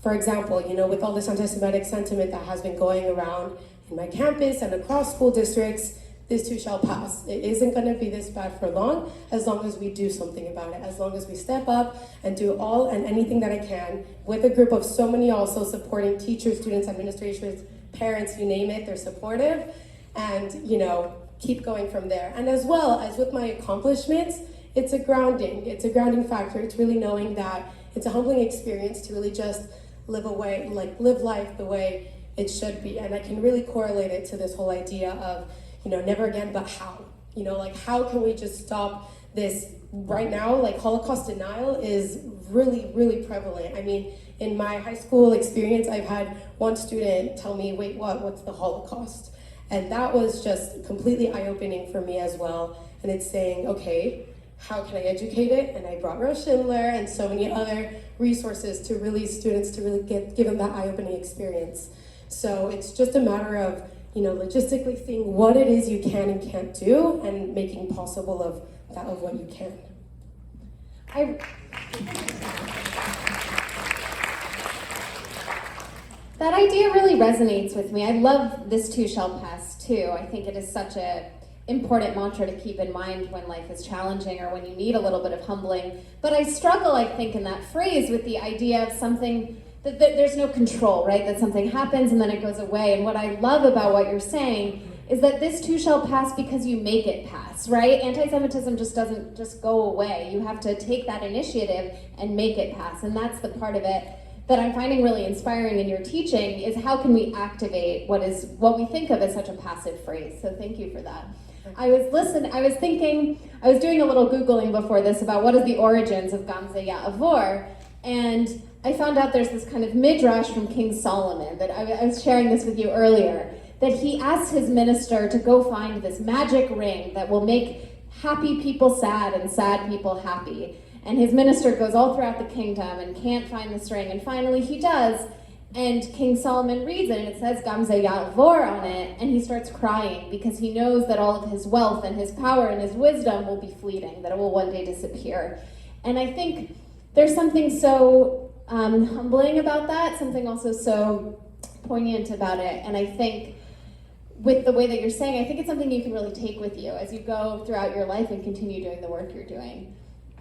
For example, with all this anti-Semitic sentiment that has been going around in my campus and across school districts, this too shall pass. It isn't gonna be this bad for long as we do something about it, as long as we step up and do all and anything that I can with a group of so many also supporting teachers, students, administrators, parents, you name it, they're supportive, and keep going from there. And as well as with my accomplishments, it's a grounding factor. It's really knowing that it's a humbling experience to really just live life the way it should be. And I can really correlate it to this whole idea of, never again, but how? How can we just stop this right now? Holocaust denial is really prevalent. I mean, in my high school experience, I've had one student tell me, wait, what's the Holocaust? And that was just completely eye-opening for me as well. And it's saying, okay, how can I educate it? And I brought Rosh Schindler and so many other resources to really students to really give them that eye-opening experience. So it's just a matter of, logistically seeing what it is you can and can't do and making possible of what you can. That idea really resonates with me. I love "this too shall pass" too. I think it is such an important mantra to keep in mind when life is challenging or when you need a little bit of humbling. But I struggle, I think, in that phrase with the idea of something that there's no control, right? That something happens and then it goes away. And what I love about what you're saying is that this too shall pass because you make it pass, right? Anti-Semitism just doesn't just go away. You have to take that initiative and make it pass. And that's the part of it that I'm finding really inspiring in your teaching, is how can we activate what we think of as such a passive phrase. So thank you for that. I was doing a little Googling before this about what is the origins of Gam Ze Ya'avor, and I found out there's this kind of midrash from King Solomon that I was sharing this with you earlier, that he asked his minister to go find this magic ring that will make happy people sad and sad people happy. And his minister goes all throughout the kingdom and can't find this ring, and finally he does. And King Solomon reads it, and it says Gamze Ya'avor on it, and he starts crying because he knows that all of his wealth and his power and his wisdom will be fleeting, that it will one day disappear. And I think there's something so humbling about that, something also so poignant about it. And I think with the way that you're saying, I think it's something you can really take with you as you go throughout your life and continue doing the work you're doing.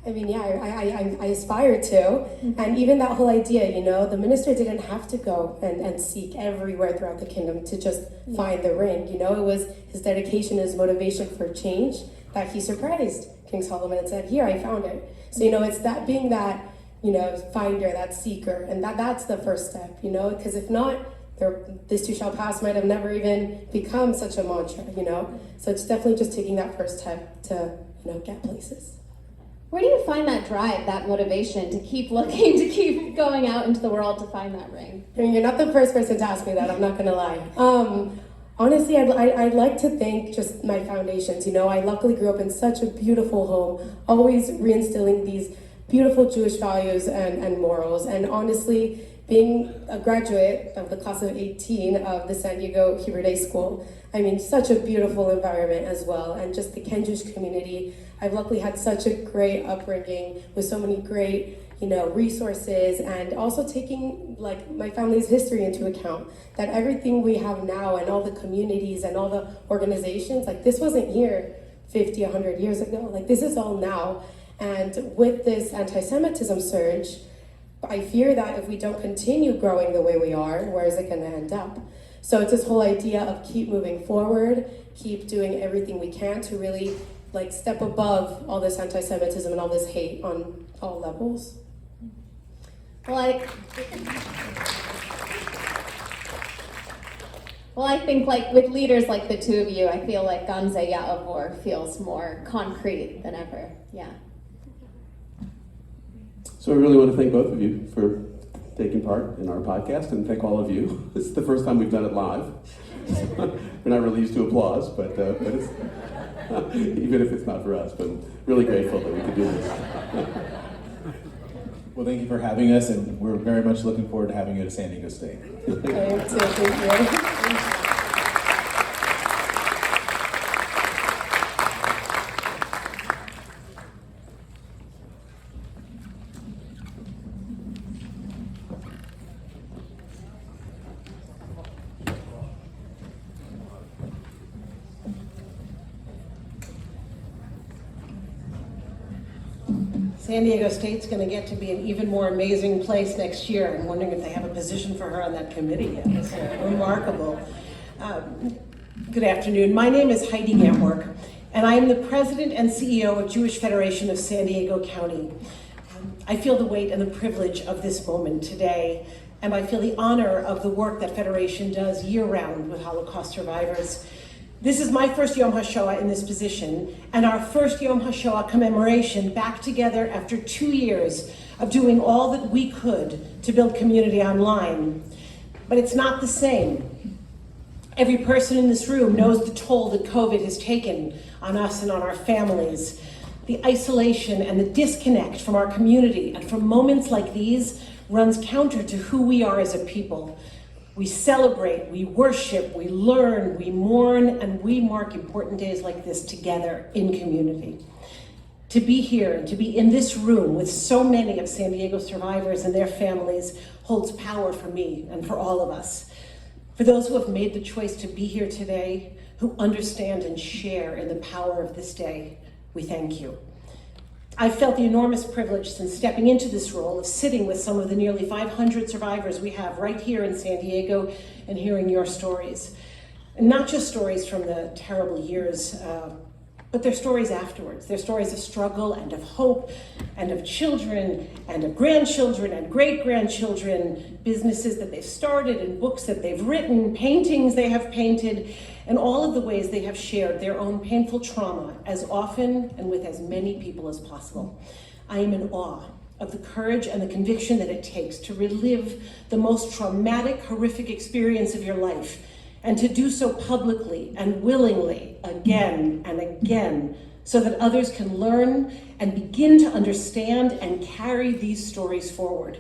I mean, yeah, I aspire to. And even that whole idea, you know, the minister didn't have to go and seek everywhere throughout the kingdom to just find the ring. You know, it was his dedication, his motivation for change that he surprised King Solomon and said, here, I found it. So, you know, it's that being that, you know, finder, that seeker, and that's the first step, you know, because if not, this too shall pass might have never even become such a mantra, you know. So it's definitely just taking that first step to, you know, get places. Where do you find that drive, that motivation to keep looking, to keep going out into the world to find that ring? I mean, you're not the first person to ask me that, I'm not gonna lie. Honestly, I'd like to thank just my foundations. You know, I luckily grew up in such a beautiful home, always reinstilling these beautiful Jewish values and morals. And honestly, being a graduate of the class of 18 of the San Diego Hebrew Day School, I mean, such a beautiful environment as well. And just the Ken Jewish community, I've luckily had such a great upbringing with so many great, you know, resources, and also taking like my family's history into account, that everything we have now and all the communities and all the organizations, like this wasn't here 50, 100 years ago. Like this is all now. And with this anti-Semitism surge, I fear that if we don't continue growing the way we are, where is it going to end up? So it's this whole idea of keep moving forward, keep doing everything we can to really like step above all this anti-Semitism and all this hate on all levels. Well, I think like with leaders like the two of you, I feel like Gamze Ya'avor feels more concrete than ever. Yeah. So I really want to thank both of you for taking part in our podcast, and thank all of you. This is the first time we've done it live. We're not really used to applause, but it's, even if it's not for us, but I'm really grateful that we could do this. Well, thank you for having us, and we're very much looking forward to having you at San Diego State. Thank you. San Diego State's going to get to be an even more amazing place next year. I'm wondering if they have a position for her on that committee yet. It's remarkable. Good afternoon. My name is Heidi Gantwork, and I am the president and CEO of Jewish Federation of San Diego County. I feel the weight and the privilege of this moment today, and I feel the honor of the work that Federation does year-round with Holocaust survivors. This is my first Yom Hashoah in this position, and our first Yom Hashoah commemoration back together after 2 years of doing all that we could to build community online. But it's not the same. Every person in this room knows the toll that COVID has taken on us and on our families. The isolation and the disconnect from our community and from moments like these runs counter to who we are as a people. We celebrate, we worship, we learn, we mourn, and we mark important days like this together in community. To be here and to be in this room with so many of San Diego survivors and their families holds power for me and for all of us. For those who have made the choice to be here today, who understand and share in the power of this day, we thank you. I've felt the enormous privilege since stepping into this role of sitting with some of the nearly 500 survivors we have right here in San Diego and hearing your stories. And not just stories from the terrible years, but their stories afterwards. Their stories of struggle and of hope and of children and of grandchildren and great-grandchildren, businesses that they've started and books that they've written, paintings they have painted, and all of the ways they have shared their own painful trauma as often and with as many people as possible. I am in awe of the courage and the conviction that it takes to relive the most traumatic, horrific experience of your life, and to do so publicly and willingly again and again, so that others can learn and begin to understand and carry these stories forward.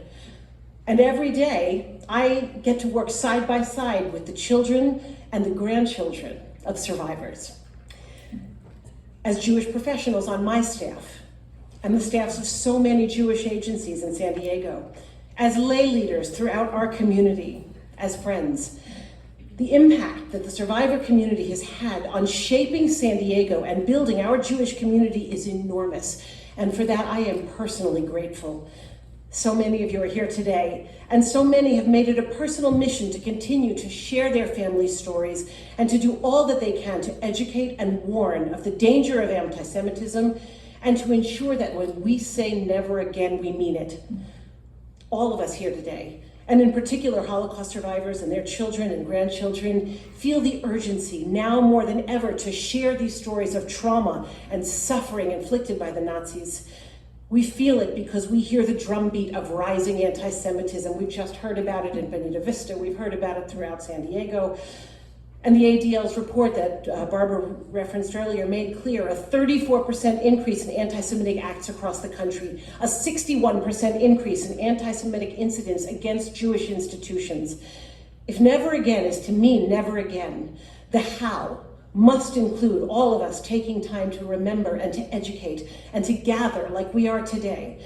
And every day, I get to work side by side with the children and the grandchildren of survivors. As Jewish professionals on my staff, and the staffs of so many Jewish agencies in San Diego, as lay leaders throughout our community, as friends, the impact that the survivor community has had on shaping San Diego and building our Jewish community is enormous. And for that, I am personally grateful. So many of you are here today, and so many have made it a personal mission to continue to share their family stories and to do all that they can to educate and warn of the danger of anti-Semitism and to ensure that when we say never again, we mean it. All of us here today, and in particular Holocaust survivors and their children and grandchildren, feel the urgency now more than ever to share these stories of trauma and suffering inflicted by the Nazis. We feel it because we hear the drumbeat of rising anti-Semitism. We've just heard about it in Bonita Vista. We've heard about it throughout San Diego. And the ADL's report that Barbara referenced earlier made clear a 34% increase in anti-Semitic acts across the country, a 61% increase in anti-Semitic incidents against Jewish institutions. If never again is to mean never again, the how must include all of us taking time to remember and to educate and to gather like we are today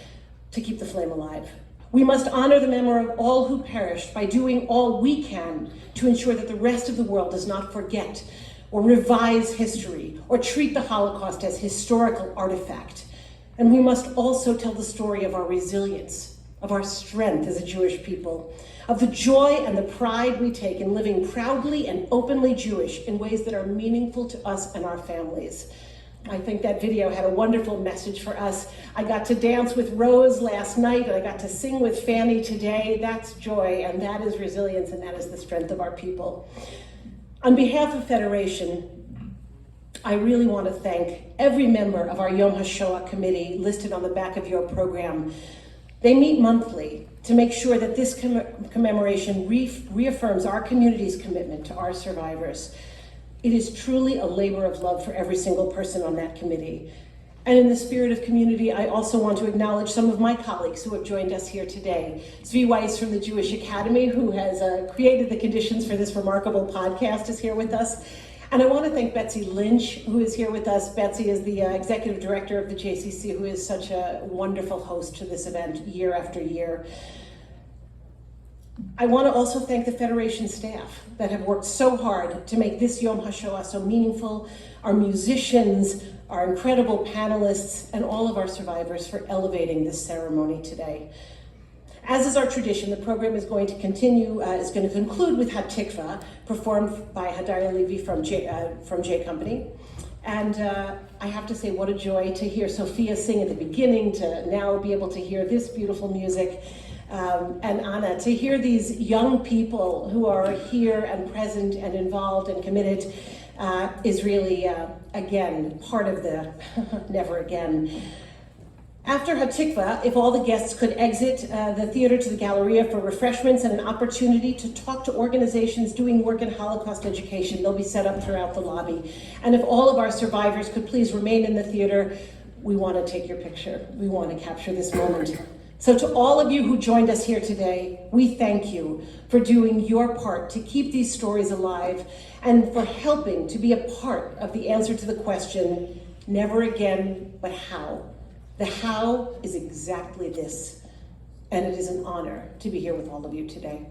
to keep the flame alive. We must honor the memory of all who perished by doing all we can to ensure that the rest of the world does not forget or revise history or treat the Holocaust as historical artifact. And we must also tell the story of our resilience, of our strength as a Jewish people, of the joy and the pride we take in living proudly and openly Jewish in ways that are meaningful to us and our families. I think that video had a wonderful message for us. I got to dance with Rose last night, and I got to sing with Fanny today. That's joy, and that is resilience, and that is the strength of our people. On behalf of Federation, I really want to thank every member of our Yom HaShoah committee listed on the back of your program. They meet monthly to make sure that this commemoration reaffirms our community's commitment to our survivors. It is truly a labor of love for every single person on that committee. And in the spirit of community, I also want to acknowledge some of my colleagues who have joined us here today. Zvi Weiss from the Jewish Academy, who has created the conditions for this remarkable podcast, is here with us. And I want to thank Betsy Lynch, who is here with us. Betsy is the executive director of the JCC, who is such a wonderful host to this event year after year. I want to also thank the Federation staff that have worked so hard to make this Yom HaShoah so meaningful, our musicians, our incredible panelists, and all of our survivors for elevating this ceremony today. As is our tradition, the program is going to conclude with Hatikva, performed by Hadaria Levy from J Company. And I have to say, what a joy to hear Sophia sing at the beginning, to now be able to hear this beautiful music. And Anna, to hear these young people who are here and present and involved and committed is really, again, part of the never again. After Hatikva, if all the guests could exit the theater to the Galleria for refreshments and an opportunity to talk to organizations doing work in Holocaust education, they'll be set up throughout the lobby. And if all of our survivors could please remain in the theater, we want to take your picture. We want to capture this moment. So to all of you who joined us here today, we thank you for doing your part to keep these stories alive and for helping to be a part of the answer to the question, never again, but how? The how is exactly this, and it is an honor to be here with all of you today.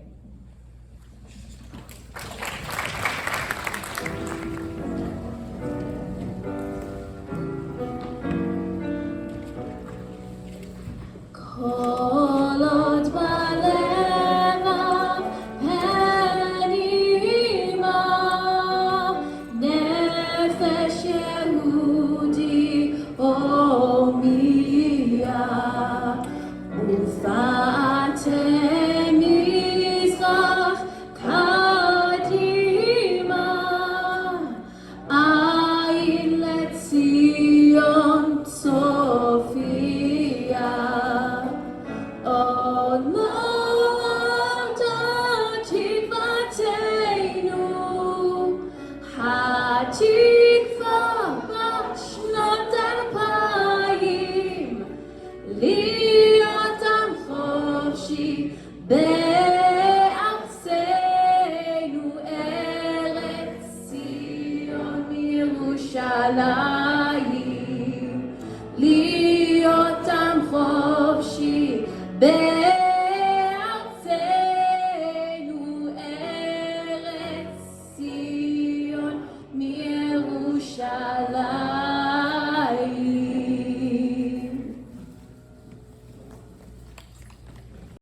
Fatemi חיים, להיות עם חופשי.